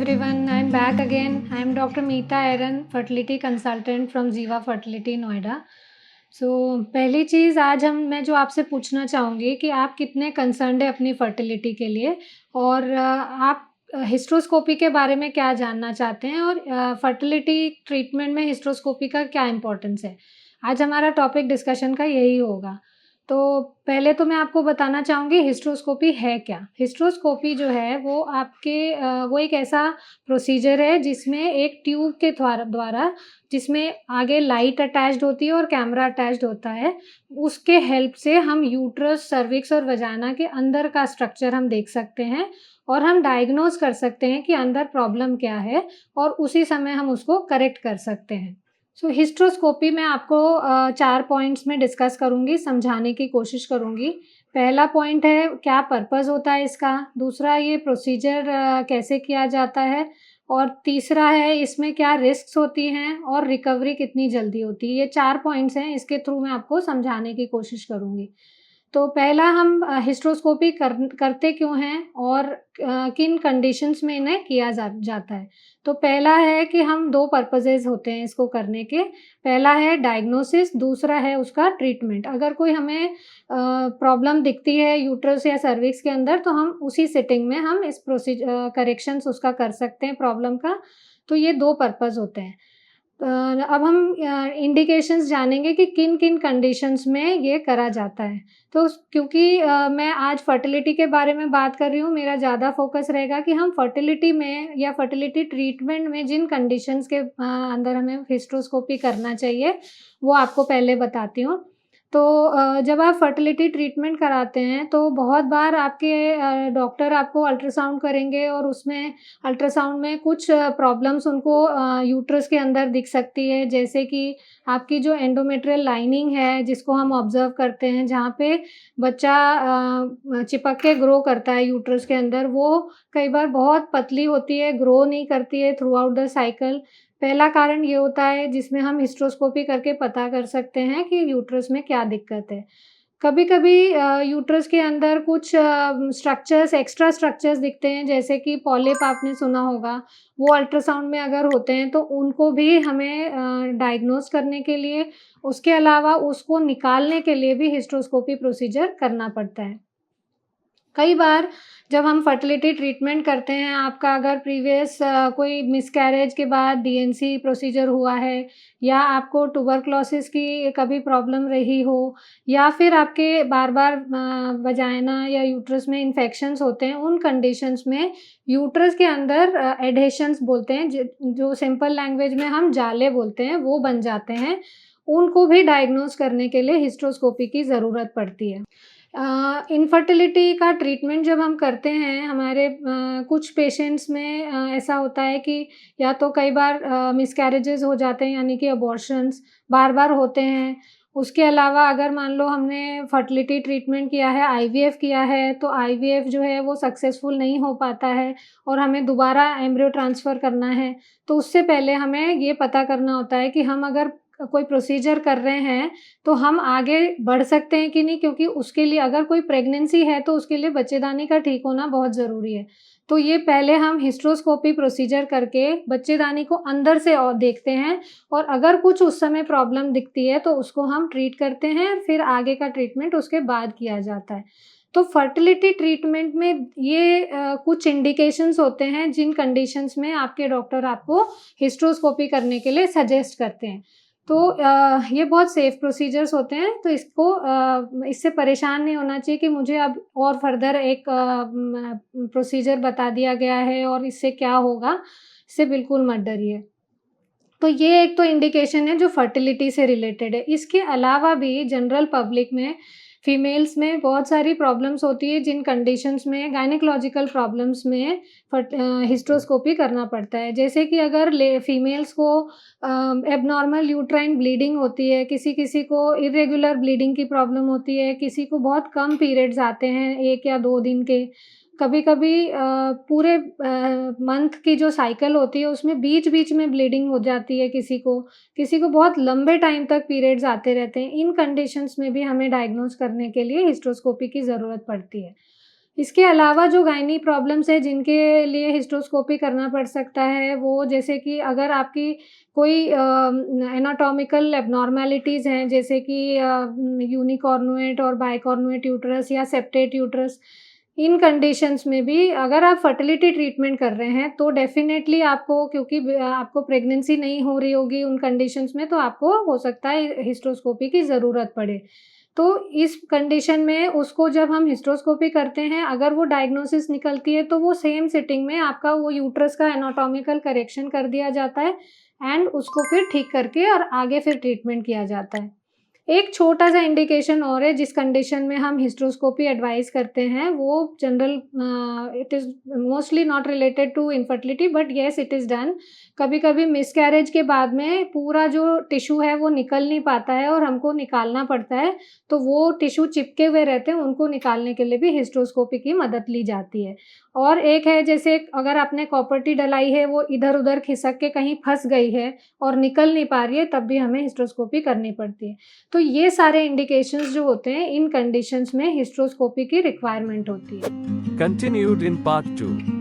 everyone, I'm back again. I'm Dr. Meeta Aaron, fertility consultant from Jiva Fertility Noida. पहली चीज़ आज मैं जो आपसे पूछना चाहूँगी कि आप कितने कंसर्न्ड है अपनी फर्टिलिटी के लिए और आप हिस्ट्रोस्कोपी के बारे में क्या जानना चाहते हैं और फर्टिलिटी ट्रीटमेंट में हिस्ट्रोस्कोपी का क्या इम्पोर्टेंस है। आज हमारा टॉपिक डिस्कशन का यही होगा। तो पहले तो मैं आपको बताना चाहूँगी हिस्ट्रोस्कोपी है क्या। हिस्ट्रोस्कोपी जो है वो वो एक ऐसा प्रोसीजर है जिसमें एक ट्यूब के द्वारा जिसमें आगे लाइट अटैच्ड होती है और कैमरा अटैच्ड होता है, उसके हेल्प से हम यूट्रस, सर्विक्स और वजाना के अंदर का स्ट्रक्चर हम देख सकते हैं और हम डायग्नोज कर सकते हैं कि अंदर प्रॉब्लम क्या है और उसी समय हम उसको करेक्ट कर सकते हैं। हिस्ट्रोस्कोपी मैं आपको 4 पॉइंट्स में डिस्कस करूँगी, समझाने की कोशिश करूँगी। पहला पॉइंट है क्या पर्पज़ होता है इसका, दूसरा ये प्रोसीजर कैसे किया जाता है और तीसरा है इसमें क्या रिस्क्स होती हैं और रिकवरी कितनी जल्दी होती है। ये 4 पॉइंट्स हैं, इसके थ्रू मैं आपको समझाने की कोशिश करूँगी। तो पहला हम हिस्ट्रोस्कोपी करते क्यों हैं और किन कंडीशंस में इन्हें किया जाता है। तो पहला है कि हम 2 पर्पसेस होते हैं इसको करने के। पहला है डायग्नोसिस, दूसरा है उसका ट्रीटमेंट। अगर कोई हमें प्रॉब्लम दिखती है यूट्रस या सर्विक्स के अंदर तो हम उसी सिटिंग में हम इस करेक्शंस उसका कर सकते हैं प्रॉब्लम का। तो ये 2 पर्पस होते हैं। अब हम इंडिकेशंस जानेंगे कि किन-किन कंडीशंस में ये करा जाता है। तो क्योंकि मैं आज फर्टिलिटी के बारे में बात कर रही हूँ, मेरा ज़्यादा फोकस रहेगा कि हम फर्टिलिटी में या फर्टिलिटी ट्रीटमेंट में जिन कंडीशंस के अंदर हमें हिस्ट्रोस्कोपी करना चाहिए, वो आपको पहले बताती हूँ। तो जब आप फर्टिलिटी ट्रीटमेंट कराते हैं तो बहुत बार आपके डॉक्टर आपको अल्ट्रासाउंड करेंगे और उसमें अल्ट्रासाउंड में कुछ प्रॉब्लम्स उनको यूट्रस के अंदर दिख सकती है, जैसे कि आपकी जो एंडोमेट्रियल लाइनिंग है जिसको हम ऑब्ज़र्व करते हैं, जहाँ पे बच्चा चिपक के ग्रो करता है यूट्रस के अंदर, वो कई बार बहुत पतली होती है, ग्रो नहीं करती है थ्रू आउट द साइकिल। पहला कारण ये होता है जिसमें हम हिस्ट्रोस्कोपी करके पता कर सकते हैं कि यूट्रस में क्या दिक्कत है। कभी-कभी यूट्रस के अंदर कुछ एक्स्ट्रा स्ट्रक्चर्स दिखते हैं, जैसे कि पॉलिप आपने सुना होगा, वो अल्ट्रासाउंड में अगर होते हैं तो उनको भी हमें डायग्नोज़ करने के लिए, उसके अलावा उसको निकालने के लिए भी हिस्ट्रोस्कोपी प्रोसीजर करना पड़ता है। कई बार जब हम फर्टिलिटी ट्रीटमेंट करते हैं, आपका अगर प्रीवियस कोई मिसकैरेज के बाद डीएनसी प्रोसीजर हुआ है या आपको ट्यूबरक्लोसिस की कभी प्रॉब्लम रही हो या फिर आपके बार-बार वजाइना या यूट्रस में इन्फेक्शंस होते हैं, उन कंडीशंस में यूट्रस के अंदर एडहेशंस बोलते हैं, जो सिंपल लैंग्वेज में हम जाले बोलते हैं, वो बन जाते हैं। उनको भी डायग्नोज़ करने के लिए हिस्ट्रोस्कोपी की ज़रूरत पड़ती है। इनफर्टिलिटी का ट्रीटमेंट जब हम करते हैं हमारे कुछ पेशेंट्स में ऐसा होता है कि या तो कई बार मिसकैरेजेस हो जाते हैं, यानी कि अबॉर्शंस बार-बार होते हैं। उसके अलावा अगर मान लो हमने फर्टिलिटी ट्रीटमेंट किया है, आईवीएफ किया है, तो आईवीएफ जो है वो सक्सेसफुल नहीं हो पाता है और हमें दोबारा एम्ब्रियो ट्रांसफ़र करना है। तो उससे पहले हमें ये पता करना होता है कि हम अगर कोई प्रोसीजर कर रहे हैं तो हम आगे बढ़ सकते हैं कि नहीं, क्योंकि उसके लिए अगर कोई प्रेगनेंसी है तो उसके लिए बच्चेदानी का ठीक होना बहुत ज़रूरी है। तो ये पहले हम हिस्ट्रोस्कोपी प्रोसीजर करके बच्चेदानी को अंदर से और देखते हैं और अगर कुछ उस समय प्रॉब्लम दिखती है तो उसको हम ट्रीट करते हैं, फिर आगे का ट्रीटमेंट उसके बाद किया जाता है। तो फर्टिलिटी ट्रीटमेंट में ये कुछ इंडिकेशंस होते हैं जिन कंडीशंस में आपके डॉक्टर आपको हिस्ट्रोस्कोपी करने के लिए सजेस्ट करते हैं। तो ये बहुत सेफ़ प्रोसीजर्स होते हैं, तो इससे परेशान नहीं होना चाहिए कि मुझे अब और फ़र्दर एक प्रोसीजर बता दिया गया है और इससे क्या होगा, इससे बिल्कुल मत डरिए। तो ये एक तो इंडिकेशन है जो फर्टिलिटी से रिलेटेड है। इसके अलावा भी जनरल पब्लिक में फीमेल्स में बहुत सारी प्रॉब्लम्स होती है जिन कंडीशंस में गायनेकोलॉजिकल प्रॉब्लम्स में हिस्ट्रोस्कोपी करना पड़ता है। जैसे कि अगर फीमेल्स को एब्नॉर्मल यूट्राइन ब्लीडिंग होती है, किसी-किसी को इर्रेगुलर ब्लीडिंग की प्रॉब्लम होती है, किसी को बहुत कम पीरियड्स आते हैं 1 या 2 दिन के। कभी-कभी पूरे मंथ की जो साइकिल होती है उसमें बीच-बीच में ब्लीडिंग हो जाती है किसी को बहुत लंबे टाइम तक पीरियड्स आते रहते हैं। इन कंडीशंस में भी हमें डायग्नोज़ करने के लिए हिस्ट्रोस्कोपी की ज़रूरत पड़ती है। इसके अलावा जो गायनी प्रॉब्लम्स है जिनके लिए हिस्ट्रोस्कोपी करना पड़ सकता है, वो जैसे कि अगर आपकी कोई एनाटॉमिकल एब्नॉर्मैलिटीज़ हैं, जैसे कि यूनिकॉर्नुएट और बाइकॉर्नुएट यूट्रस या सेप्टेट यूट्रस, इन कंडीशंस में भी अगर आप फर्टिलिटी ट्रीटमेंट कर रहे हैं, तो डेफ़िनेटली आपको, क्योंकि आपको प्रेगनेंसी नहीं हो रही होगी उन कंडीशंस में, तो आपको हो सकता है हिस्ट्रोस्कोपी की ज़रूरत पड़े। तो इस कंडीशन में उसको जब हम हिस्ट्रोस्कोपी करते हैं, अगर वो डायग्नोसिस निकलती है, तो वो सेम सिटिंग में आपका वो यूट्रस का एनाटॉमिकल करेक्शन कर दिया जाता है एंड उसको फिर ठीक करके और आगे फिर ट्रीटमेंट किया जाता है। एक छोटा-सा इंडिकेशन और है जिस कंडीशन में हम हिस्ट्रोस्कोपी एडवाइस करते हैं, वो general it is mostly not related to infertility, but yes it is done. कभी-कभी मिसकैरेज के बाद में पूरा जो टिश्यू है वो निकल नहीं पाता है और हमको निकालना पड़ता है, तो वो टिश्यू चिपके हुए रहते हैं, उनको निकालने के लिए भी हिस्ट्रोस्कोपी की मदद ली जाती है। और एक है, जैसे अगर आपने कॉपर्टी डलाई है, वो इधर-उधर खिसक के कहीं फँस गई है और निकल नहीं पा रही है, तब भी हमें हिस्ट्रोस्कोपी करनी पड़ती है। तो ये सारे इंडिकेशंस जो होते हैं, इन कंडीशंस में हिस्ट्रोस्कोपी की रिक्वायरमेंट होती है। Continued in part 2.